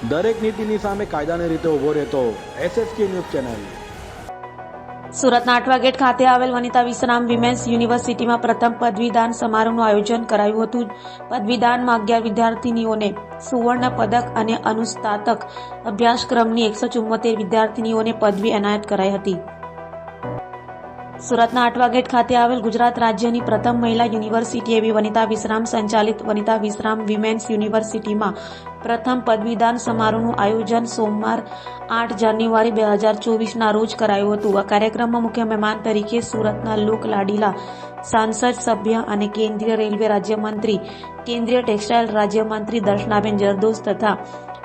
દરેક નીતિની સામે કાયદાની રીતે ઊભો રહેતો SSK ન્યૂઝ ચેનલ. સુરતના આઠવા ગેટ ખાતે આવેલ વનિતા વિશ્રામ વિમેન્સ યુનિવર્સિટીમાં પ્રથમ પદવીદાન સમારોહનું આયોજન કરાયું હતું. પદવીદાનમાં 11 વિદ્યાર્થીનીઓને સુવર્ણ પદક અને અનુસ્નાતક અભ્યાસક્રમની 174 વિદ્યાર્થીનીઓને પદવી એનાયત કરાઈ હતી. સુરતના આઠવા ગેટ ખાતે આવેલ ગુજરાત રાજ્યની પ્રથમ મહિલા યુનિવર્સિટી એવી વનિતા વિશ્રામ સંચાલિત વનિતા વિશ્રામ વિમેન્સ યુનિવર્સિટીમાં પ્રથમ પદવીદાન સમારોહનું આયોજન સોમવાર 8 જાન્યુઆરી 2024ના રોજ કરાયું હતું. આ કાર્યક્રમમાં મુખ્ય મહેમાન તરીકે સુરતના લોક લાડીલા સાંસદ સભ્ય અને કેન્દ્રીય રેલવે રાજ્યમંત્રી, કેન્દ્રીય ટેક્સટાઇલ રાજ્યમંત્રી દર્શનાબેન જરદોશ તથા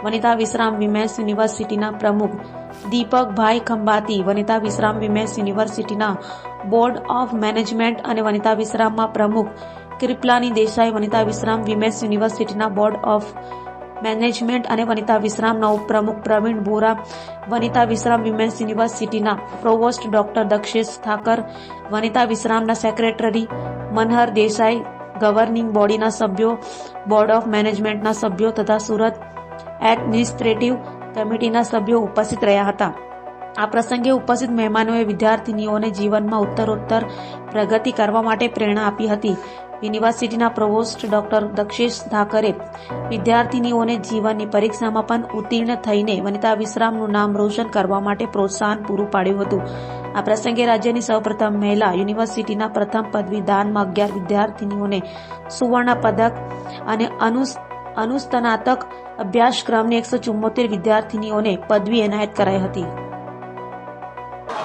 વનિતા વિશ્રામ વિમેન્સ યુનિવર્સિટીના પ્રમુખ દીપકભાઈ ખંભાતી, વનિતા વિશ્રામ વિમેન્સ યુનિવર્સિટીના બોર્ડ ઓફ મેનેજમેન્ટ અને વનિતા વિશ્રામમાં પ્રમુખ કૃપલાની દેસાઈ, વનિતા વિશ્રામ વિમેન્સ યુનિવર્સિટીના બોર્ડ ઓફ મેનેજમેન્ટ અને વનિતા વિશ્રામના ઉપપ્રમુખ પ્રવીણ બોરા, વનિતા વિશ્રામ વિમેન્સ યુનિવર્સિટીના પ્રોવોસ્ટ ડોક્ટર દક્ષેશ ઠાકર, વનિતા વિશ્રામના સેક્રેટરી મનહર દેસાઈ, ગવર્નિંગ બોડીના સભ્યો, બોર્ડ ઓફ મેનેજમેન્ટના સભ્યો તથા સુરત એડમિનિસ્ટ્રેટિવ કમિટીના સભ્યો ઉપસ્થિત રહ્યા હતા. આ પ્રસંગે ઉપસ્થિત મહેમાનોએ વિદ્યાર્થીનીઓને જીવનમાં ઉત્તરોત્તર પ્રગતિ કરવા માટે પ્રેરણા આપી હતી. યુનિવર્સિટીના પ્રોવોસ્ટ ડોક્ટર દક્ષેશ ઠાકરે વિદ્યાર્થીનીઓને જીવનની પરીક્ષામાં પણ ઉત્તીર્ણ થઈને વનિતા વિશ્રામનું નામ રોશન કરવા માટે પ્રોત્સાહન પૂરું પાડ્યું હતું. આ પ્રસંગે રાજ્યની સૌપ્રથમ મહિલા યુનિવર્સિટીના પ્રથમ પદવીદાનમાં 11 વિદ્યાર્થીનીઓને સુવર્ણ પદક અને અનુસ્નાતક અભ્યાસક્રમની 174 વિદ્યાર્થીનીઓને પદવી એનાયત કરાઈ હતી.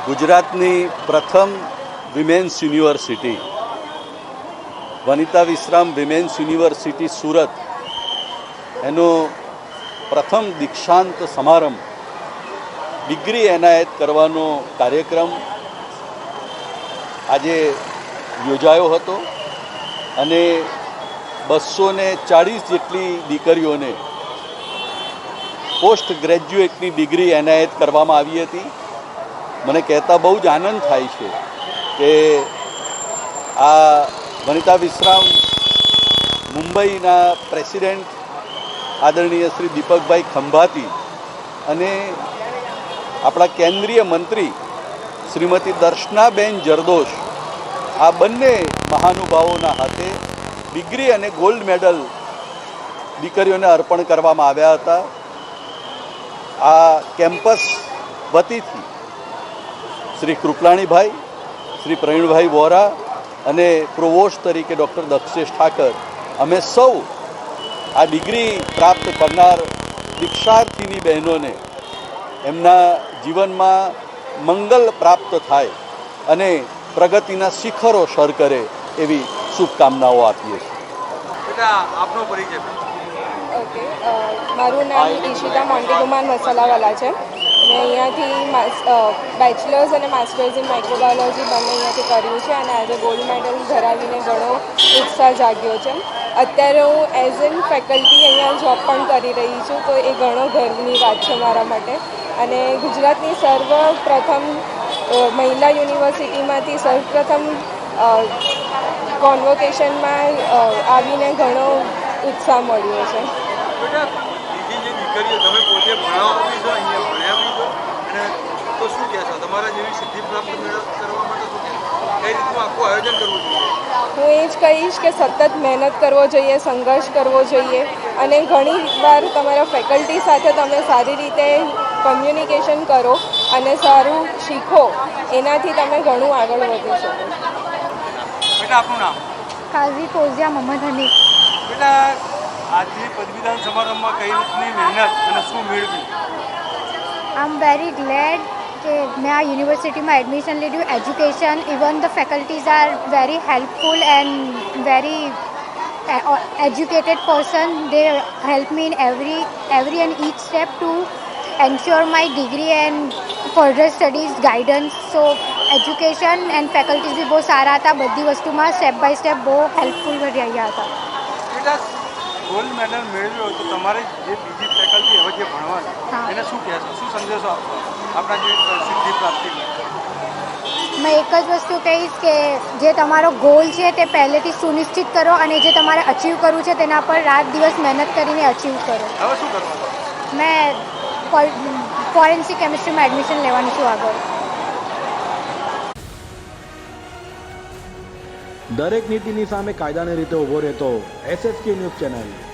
ગુજરાતની પ્રથમ women's university Vanita Vishram women's university Surat એનો પ્રથમ દીક્ષાંત સમારંભ ડિગ્રી એનાયત કરવાનો કાર્યક્રમ આજે યોજાયો હતો અને 240 જેટલી દીકરીઓને પોસ્ટ ગ્રેજ્યુએટની ડિગ્રી એનાયત કરવામાં આવી હતી. મને કહેતા બહુ જ આનંદ થાય છે કે આ વનિતા વિશ્રામ મુંબઈના પ્રેસિડેન્ટ આદરણીય શ્રી દીપકભાઈ ખંભાતી અને આપણા કેન્દ્રીય મંત્રી શ્રીમતી દર્શનાબેન જરદોશ, આ બંને મહાનુભાવોના હાથે ડિગ્રી અને ગોલ્ડ મેડલ દીકરીઓને અર્પણ કરવામાં આવ્યા હતા. આ કેમ્પસ વતીથી શ્રી કૃપલાણીભાઈ, શ્રી પ્રવીણભાઈ વોરા અને પ્રોવોસ્ટ તરીકે ડૉક્ટર દક્ષેશ ઠાકર, અમે સૌ આ ડિગ્રી પ્રાપ્ત કરનાર દીક્ષાર્થીની બહેનોને એમના જીવનમાં મંગલ પ્રાપ્ત થાય અને પ્રગતિના શિખરો સર કરે એવી શુભકામનાઓ આપીએ છીએ. આપનો પરિચય. ઓકે, મારું નામ ઈશિતા મોન્ટીગુમાન મસાલાવાલા છે. મેં અહીંયાથી બેચલર્સ અને માસ્ટર્સ ઇન માઇક્રોબાયોલોજી બંને અહીંયાથી કર્યું છે અને આજે ગોલ્ડ મેડલ ધરાવીને ઘણો ઉત્સાહ જાગ્યો છે. અત્યારે હું એઝ એન ફેકલ્ટી અહીંયા જોબ પણ કરી રહી છું, તો એ ઘણો ગર્વની વાત છે મારા માટે. અને ગુજરાતની સર્વપ્રથમ મહિલા યુનિવર્સિટીમાંથી સૌપ્રથમ કોન્વોકેશનમાં આવીને ઘણો ઉત્સાહ મળ્યો છે. દીકરીઓ તમે પોતે ભણાવો બી છો, અહીંયા ભણ્યા બી છો, અને તો શું કહેશો તમારા જેવી સિદ્ધિ પ્રાપ્ત કરવા માટે શું કઈ રીતનું આખું આયોજન કરવું જોઈએ? હું એ જ કહીશ કે સતત મહેનત કરવો જોઈએ, સંઘર્ષ કરવો જોઈએ અને ઘણી વાર તમારા ફેકલ્ટી સાથે તમે સારી રીતે કમ્યુનિકેશન કરો અને સારું શીખો, એનાથી તમે ઘણું આગળ વધી શકો. બેટા આપનું નામ? કાઝી ફોઝિયા મોહમ્મદ હનીફ. બેટા આજની પદવીદાન સમારંભમાં કઈ રીતની મહેનત અને શું મેળવી? આઈ એમ વેરી ગ્લેડ કે મેં આ યુનિવર્સિટીમાં એડમિશન લીધું. Education, even the faculties are very helpful and very educated person. They help me in every and each step to ensure my degree and further studies guidance. So education and faculties भी बहुत सारा था. બધી વસ્તુમાં step by step બહુ helpful રહ્યા હતા. બેટા ગોલ્ડ મેડલ મેળવ્યો તો તમારે જે બીજી ફેકલ્ટી હવે જે ભણવાનું એને શું કહેશો, શું સંદેશો આપશો આપણા જે સિદ્ધિ પ્રાપ્તિ? मैं एक ज वस्तु कहीश કે જે તમારો ગોલ છે તે પહેલેથી સુનિશ્ચિત કરો અને જે તમારે અચીવ કરવું છે તેના પર રાત દિવસ મહેનત કરીને અચીવ કરો. હવે શું કરવાનું? મેં ફોરેન્સિક કેમિસ્ટ્રીમાં એડમિશન લેવાની છું આગળ. દરેક નીતિની સામે કાયદાની રીતે ઊભો રહેતો SSK ન્યૂઝ ચેનલ